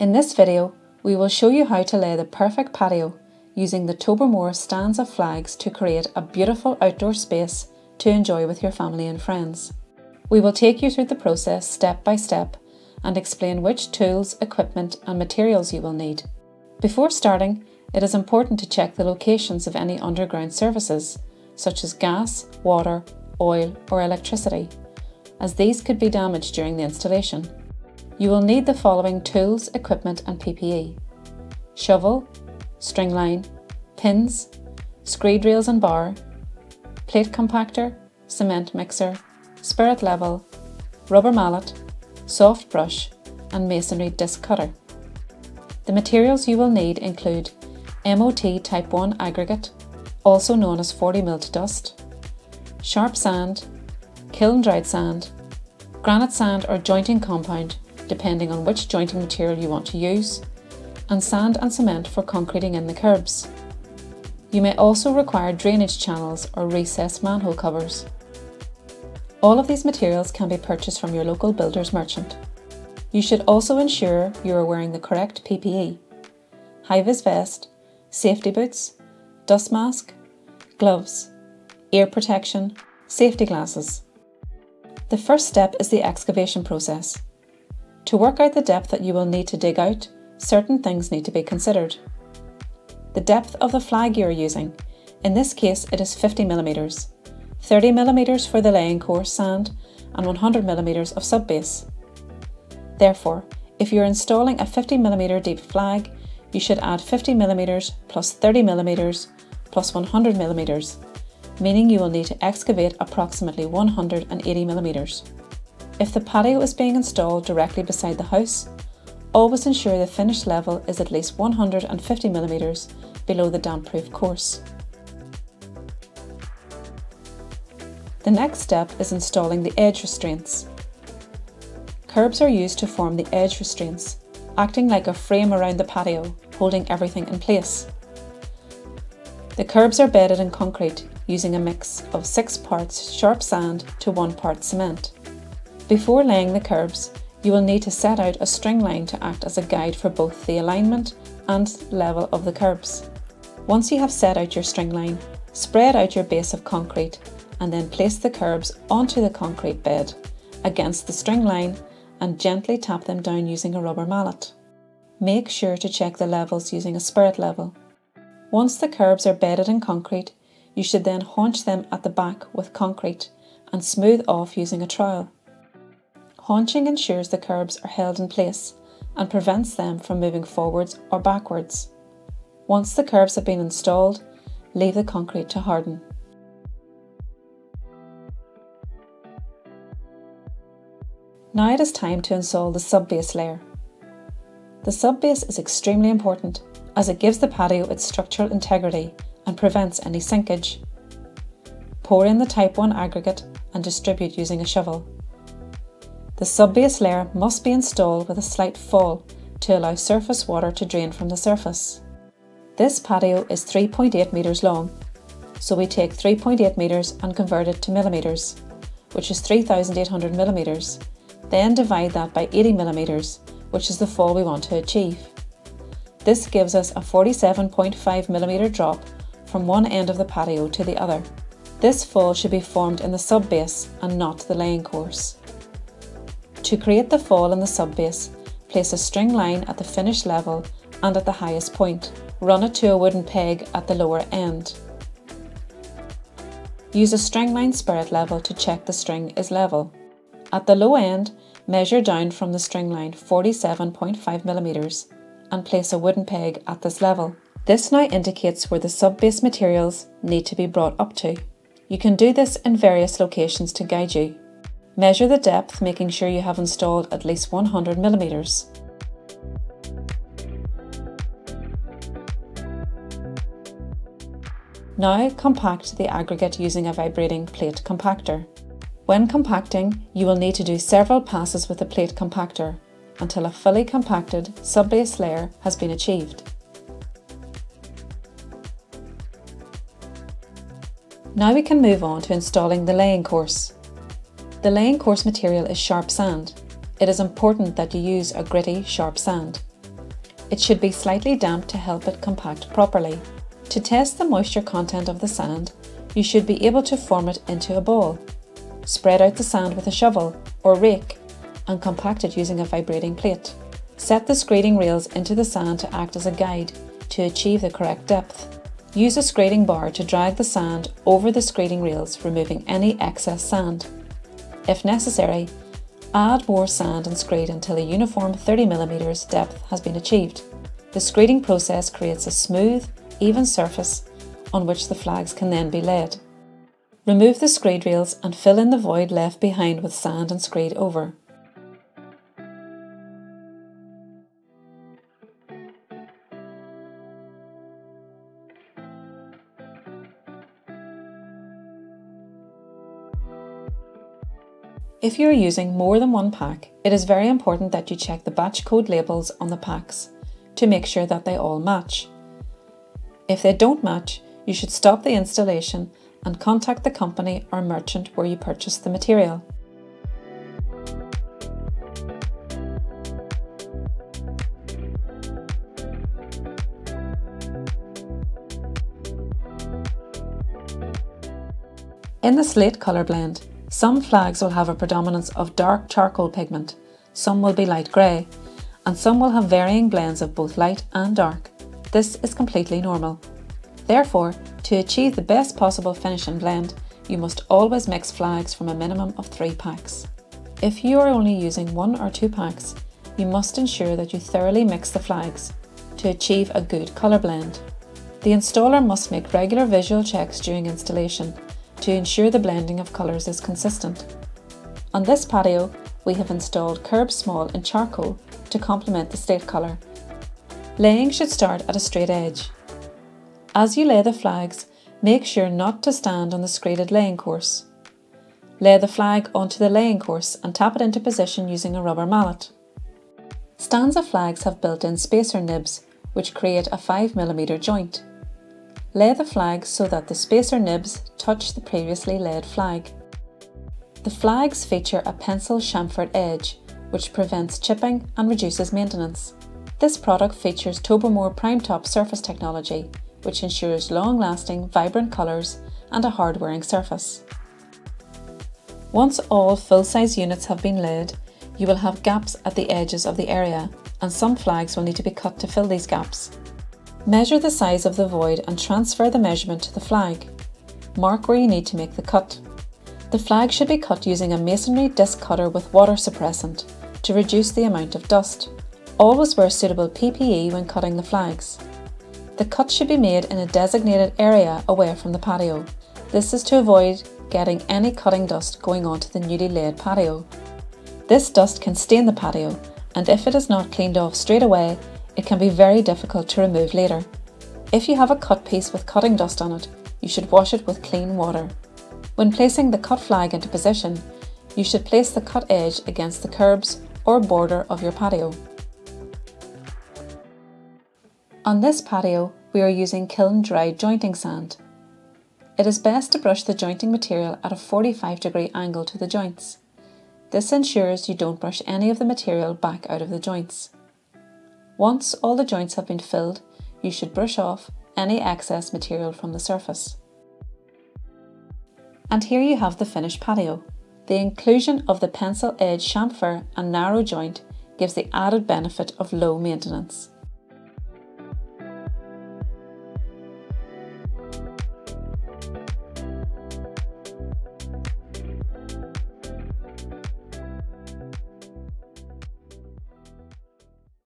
In this video, we will show you how to lay the perfect patio using the Tobermore Stanza flags to create a beautiful outdoor space to enjoy with your family and friends. We will take you through the process step by step and explain which tools, equipment and materials you will need. Before starting, it is important to check the locations of any underground services, such as gas, water, oil or electricity, as these could be damaged during the installation. You will need the following tools, equipment and PPE: shovel, string line, pins, screed rails and bar, plate compactor, cement mixer, spirit level, rubber mallet, soft brush and masonry disc cutter. The materials you will need include MOT Type 1 aggregate, also known as 40mm to dust, sharp sand, kiln dried sand, granite sand or jointing compound depending on which jointing material you want to use, and sand and cement for concreting in the kerbs. You may also require drainage channels or recessed manhole covers. All of these materials can be purchased from your local builder's merchant. You should also ensure you are wearing the correct PPE: high-vis vest, safety boots, dust mask, gloves, ear protection, safety glasses. The first step is the excavation process. To work out the depth that you will need to dig out, certain things need to be considered. The depth of the flag you are using, in this case it is 50mm, 30mm for the laying course sand and 100mm of subbase. Therefore, if you are installing a 50mm deep flag, you should add 50mm plus 30mm plus 100mm, meaning you will need to excavate approximately 180mm. If the patio is being installed directly beside the house, always ensure the finished level is at least 150mm below the damp-proof course. The next step is installing the edge restraints. Kerbs are used to form the edge restraints, acting like a frame around the patio, holding everything in place. The kerbs are bedded in concrete using a mix of 6 parts sharp sand to 1 part cement. Before laying the kerbs, you will need to set out a string line to act as a guide for both the alignment and level of the kerbs. Once you have set out your string line, spread out your base of concrete and then place the kerbs onto the concrete bed against the string line and gently tap them down using a rubber mallet. Make sure to check the levels using a spirit level. Once the kerbs are bedded in concrete, you should then haunch them at the back with concrete and smooth off using a trowel. Haunching ensures the kerbs are held in place and prevents them from moving forwards or backwards. Once the kerbs have been installed, leave the concrete to harden. Now it is time to install the subbase layer. The subbase is extremely important as it gives the patio its structural integrity and prevents any sinkage. Pour in the Type 1 aggregate and distribute using a shovel. The subbase layer must be installed with a slight fall to allow surface water to drain from the surface. This patio is 3.8 metres long, so we take 3.8 metres and convert it to millimetres, which is 3,800 millimetres. Then divide that by 80mm, which is the fall we want to achieve. This gives us a 47.5mm drop from one end of the patio to the other. This fall should be formed in the subbase and not the laying course. To create the fall in the subbase, place a string line at the finished level and at the highest point. Run it to a wooden peg at the lower end. Use a string line spirit level to check the string is level. At the low end, measure down from the string line 47.5mm and place a wooden peg at this level. This now indicates where the subbase materials need to be brought up to. You can do this in various locations to guide you. Measure the depth, making sure you have installed at least 100mm. Now compact the aggregate using a vibrating plate compactor. When compacting, you will need to do several passes with the plate compactor until a fully compacted subbase layer has been achieved. Now we can move on to installing the laying course. The laying course material is sharp sand. It is important that you use a gritty, sharp sand. It should be slightly damp to help it compact properly. To test the moisture content of the sand, you should be able to form it into a ball. Spread out the sand with a shovel or rake and compact it using a vibrating plate. Set the screening rails into the sand to act as a guide to achieve the correct depth. Use a screening bar to drag the sand over the screening rails, removing any excess sand. If necessary, add more sand and screed until a uniform 30mm depth has been achieved. The screeding process creates a smooth, even surface on which the flags can then be laid. Remove the screed rails and fill in the void left behind with sand and screed over. If you are using more than one pack, it is very important that you check the batch code labels on the packs to make sure that they all match. If they don't match, you should stop the installation and contact the company or merchant where you purchased the material. In the slate colour blend, some flags will have a predominance of dark charcoal pigment, some will be light grey, and some will have varying blends of both light and dark. This is completely normal. Therefore, to achieve the best possible finish and blend, you must always mix flags from a minimum of 3 packs. If you are only using 1 or 2 packs, you must ensure that you thoroughly mix the flags to achieve a good colour blend. The installer must make regular visual checks during installation to ensure the blending of colours is consistent. On this patio, we have installed kerbs small in charcoal to complement the slate colour. Laying should start at a straight edge. As you lay the flags, make sure not to stand on the screeded laying course. Lay the flag onto the laying course and tap it into position using a rubber mallet. Stanza flags have built-in spacer nibs which create a 5mm joint. Lay the flags so that the spacer nibs touch the previously laid flag. The flags feature a pencil chamfered edge which prevents chipping and reduces maintenance. This product features Tobermore prime top surface technology which ensures long-lasting, vibrant colours and a hard-wearing surface. Once all full-size units have been laid, you will have gaps at the edges of the area and some flags will need to be cut to fill these gaps. Measure the size of the void and transfer the measurement to the flag. Mark where you need to make the cut. The flag should be cut using a masonry disc cutter with water suppressant to reduce the amount of dust. Always wear suitable PPE when cutting the flags. The cut should be made in a designated area away from the patio. This is to avoid getting any cutting dust going onto the newly laid patio. This dust can stain the patio, and if it is not cleaned off straight away, it can be very difficult to remove later. If you have a cut piece with cutting dust on it, you should wash it with clean water. When placing the cut flag into position, you should place the cut edge against the kerbs or border of your patio. On this patio, we are using kiln-dried jointing sand. It is best to brush the jointing material at a 45-degree angle to the joints. This ensures you don't brush any of the material back out of the joints. Once all the joints have been filled, you should brush off any excess material from the surface. And here you have the finished patio. The inclusion of the pencil edge chamfer and narrow joint gives the added benefit of low maintenance.